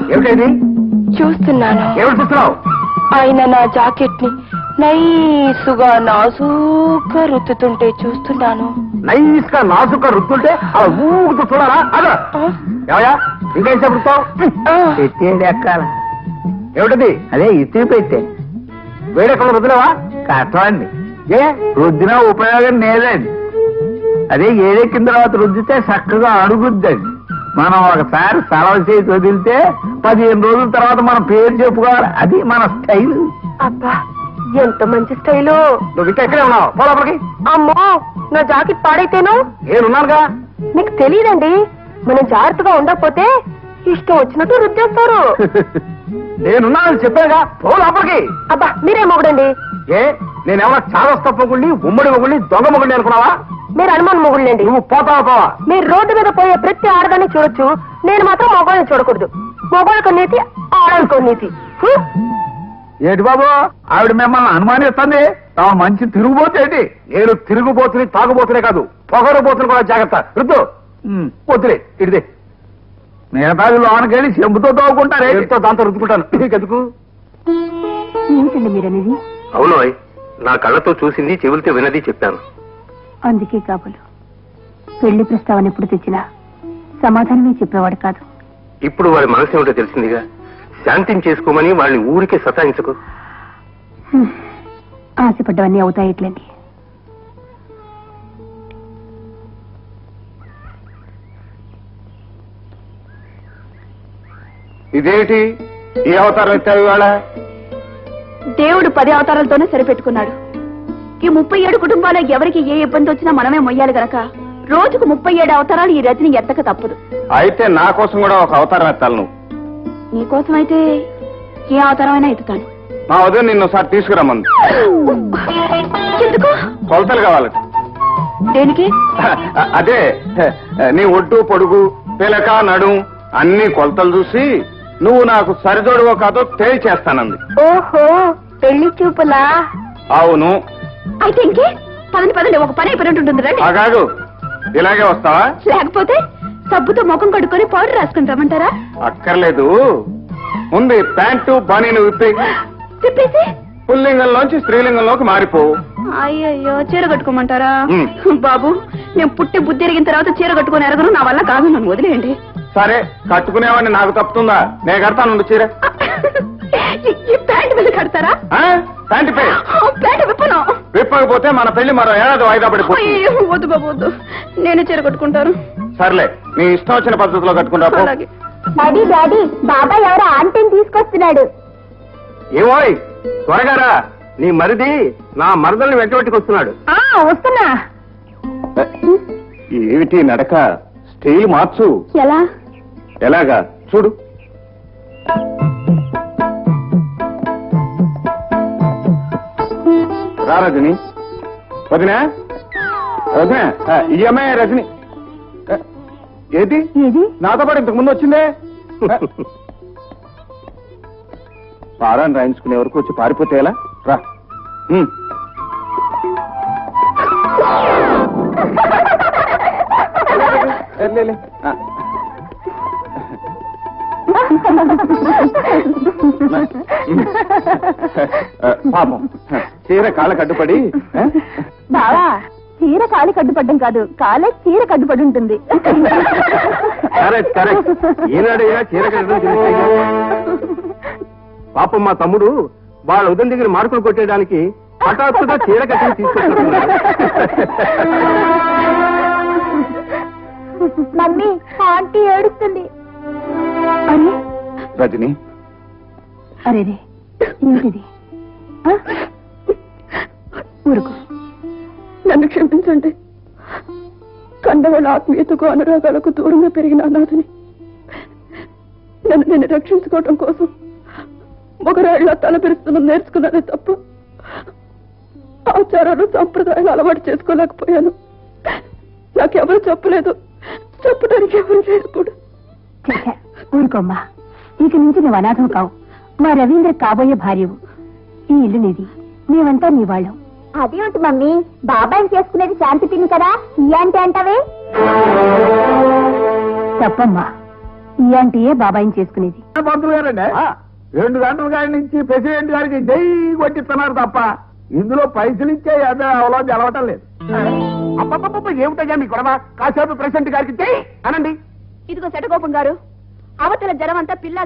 ఏమిటైంది? చూస్తున్నాను. ఏమిటి చూస్తున్నావు? ఆయన నా జాకెట్ ని నైసుగా నాజూగా రుద్దుతుంటే చూస్తున్నాను. నైస్ గా నాజుగా రుద్దుంటే అలా ఊగుతూ చూడాలా? అదా ఏమయ్యా ఇంకా ఏం చెప్తావు? పెట్టేది ఎక్కాల. ఏమిటది? అదే ఇస్త్రీ పెట్టే. వేడెక్కడ రుద్దులేవా? కట్టండి. ఏ రుద్దిన ఉపయోగం లేదండి. అదే ఏడెక్కిన తర్వాత రుద్దితే చక్కగా అడుగుద్దండి. మనం ఒకసారి సెలవు చేసి వదిలితే 15 రోజుల తర్వాత మన పేరు చెప్పుకోవాలి. అది మన స్టైల్. అబ్బా ఎంత మంచి స్టైలు. నువ్వు ఇంకా ఎక్కడే ఉన్నావు? పోలోపలికి. అమ్మో నా జాకెట్ పాడైతేను. నేనున్నానుగా. మీకు తెలియదండి, మనం జాగ్రత్తగా ఉండకపోతే ఇష్టం వచ్చినట్టు రుద్దేస్తారు. నేనున్నానని చెప్పాగా. పోలోపలికి. అబ్బా మీరే మొగుడండి. ఏ నేనేమన్నా చాదస్త మొగుళ్ళి, ఉమ్మడి మొగుళ్ళి, దొంగ మొగుళ్ళి అనుకున్నావా? మీరు అనుమానం మొగుళ్ళండి. నువ్వు పోతావా? పోవా? మీరు రోడ్డు మీద పోయే ప్రతి ఆడదాన్ని చూడొచ్చు, నేను మాత్రం మొగోళ్ళని చూడకూడదు. మొగోళ్ళకు నీతి, ఆడవాళ్ళకు నీతి. ఏటి బాబు ఆవిడ మిమ్మల్ని అనుమానిస్తుంది? తాము మంచి తిరుగుబోతేటి? నేను తిరుగుబోతుని, తాగుబోతునే కాదు, పొగరబోతుని కూడా జాగ్రత్త. రుద్దు వద్దులే. ఇడిదే మిగతాది లోనకెళ్ళి చెంబుతో తోగుకుంటారే. దాంతో రుద్దుకుంటాను. నీకెందుకు? ఏంటండి మీరనేది? అవును, నా కళ్ళతో చూసింది, చెవులతో వినది చెప్పాను. అందుకే కాబోలు పెళ్లి ప్రస్తావన ఎప్పుడు తెచ్చినా సమాధానమే చెప్పేవాడు కాదు. ఇప్పుడు వాడి మనసు ఏమిటో తెలిసిందిగా. శాంతిని చేసుకోమని వాళ్ళని ఊరికే సతాయించకు. ఆశపడ్డవన్నీ అవుతాయిట్లండి. ఇదేంటి ఈ అవతారం ఎత్తావు ఇవాళ? దేవుడు 10 అవతారాలతోనే సరిపెట్టుకున్నాడు. ఈ 37 కుటుంబాల్లో ఎవరికి ఏ ఇబ్బంది వచ్చినా మనమే మొయ్యాలి గనక రోజుకు 37 అవతారాలు ఈ రజని ఎత్తక తప్పదు. అయితే నా కోసం కూడా ఒక అవతారం ఎత్తాలి నువ్వు. నీకోసమైతే ఏ అవతారం అయినా ఎత్తుతాను. మా వదిన నిన్ను ఒకసారి తీసుకురమ్మంది. ఎందుకు? కొలతలు కావాలి. దేనికి? అదే నీ ఒడ్డు పొడుగు పిలక నడు అన్ని కొలతలు చూసి నువ్వు నాకు సరిజోడువో కాదో తేల్చేస్తానంది. ఓహో పెళ్లి చూపులా? అవును. అయితే ఇంకే పదండి ఒక పని అయిపోయి ఉంటుంది రండి. కాదు ఇలాగే వస్తావా? లేకపోతే సబ్బుతో ముఖం కడుక్కొని పౌడర్ రాసుకుని రమ్మంటారా? అక్కర్లేదు. ముందు ప్యాంటు బనీను తిప్పేసి పుల్లింగంలోంచి స్త్రీలింగంలోకి మారిపోవు. అయ్యయ్యో చీర కట్టుకోమంటారా? బాబు నేను పుట్టి బుద్ధి ఎరిగిన తర్వాత చీర కట్టుకుని ఎరగను, నా వల్ల కాదు, నన్ను వదిలేయండి. సరే కట్టుకునేవాడిని నాకు తప్పుతుందా? నేను కడతాను చీర. ఈ ప్యాంట్ మీద కడతారా? Pant pant విప్పను. విప్పకపోతే మన పెళ్లి మరో ఏడాది వాయిదా పడిపోతుంది. వద్దు బాబు వద్దు, నేను చీర కట్టుకుంటాను. సర్లే నీ ఇష్టం వచ్చిన పద్ధతిలో కట్టుకుంటా. డాడీ డాడీ బాబాయ్ ఎవరో ఆంటీని తీసుకొస్తున్నాడు. ఏమోయ్ త్వరగారా, నీ మరిది నా మరదల్ని వెంటబెట్టుకొస్తున్నాడు. వస్తున్నా. ఏమిటి నడక? స్టైల్ మార్చు. ఎలా? ఎలాగా చూడు. రా రజని. వదినా వదినా, ఈ అమ్మాయి రజని. ఏది నాతో పాటు ఇంతకు ముందు వచ్చిందే? పారాన్ని రాయించుకునే వరకు వచ్చి పారిపోతే ఎలా? రా. పాపం చీర కాళ్ళ కట్టుపడి. బావా చీర కాలి కట్టుపడ్డం కాదు, కాలే చీర కట్టుపడి ఉంటుంది. Correct correct. ఈనాడైనా చీర కట్టడం. పాపం మా తమ్ముడు వాళ్ళ ఉదయం దగ్గర మార్కులు కొట్టేయడానికి హఠాత్తుగా చీర కట్టి తీసుకొచ్చుకున్నాడు. మమ్మీ ఆంటీ ఏడుస్తుంది. రజని అరేరే ఏంటిది? ఊరుకో, నన్ను క్షమించండి. కండవాళ్ళ ఆత్మీయతకు అనురాగాలకు దూరంగా పెరిగిన అనాథని నన్ను నేను రక్షించుకోవటం కోసం మొగరాళ్ళ తల పెరుస్తున్న నేర్చుకున్నానే తప్ప ఆచారాలు సంప్రదాయాలు అలవాటు చేసుకోలేకపోయాను. నాకెవరు చెప్పలేదు, చెప్పడానికి ఎవరు లేదు కూడా. ఊరుకోమ్మా, ఇక నుంచి నువ్వు అనాథం కావు. మా రవీంద్ర కాబోయే భార్యవు. ఈ ఇల్లు నీది, మేమంతా నీ వాళ్ళం. అదేమిటి మమ్మీ, బాబాయ్ చేసుకునేది శాంతి పిన్ని కదా, ఈ అంటే అంటావే? తప్పమ్మా, ఈ ఆంటీయే బాబాయిని చేసుకునేది. పంతులు గారండి 2 గంటల గారి నుంచి ప్రెసిడెంట్ గారికి జై కొట్టిస్తున్నారు తప్ప ఇందులో పైసలు ఇచ్చే అవలో జరగటం లేదు. అప్పప్ప ఏమిటయ్యా మీ గొడవ? కాసేపు ప్రెసిడెంట్ గారికి జై అనండి. ఇదిగో శటగోపం గారు, అవతల జనం అంతా పిల్ల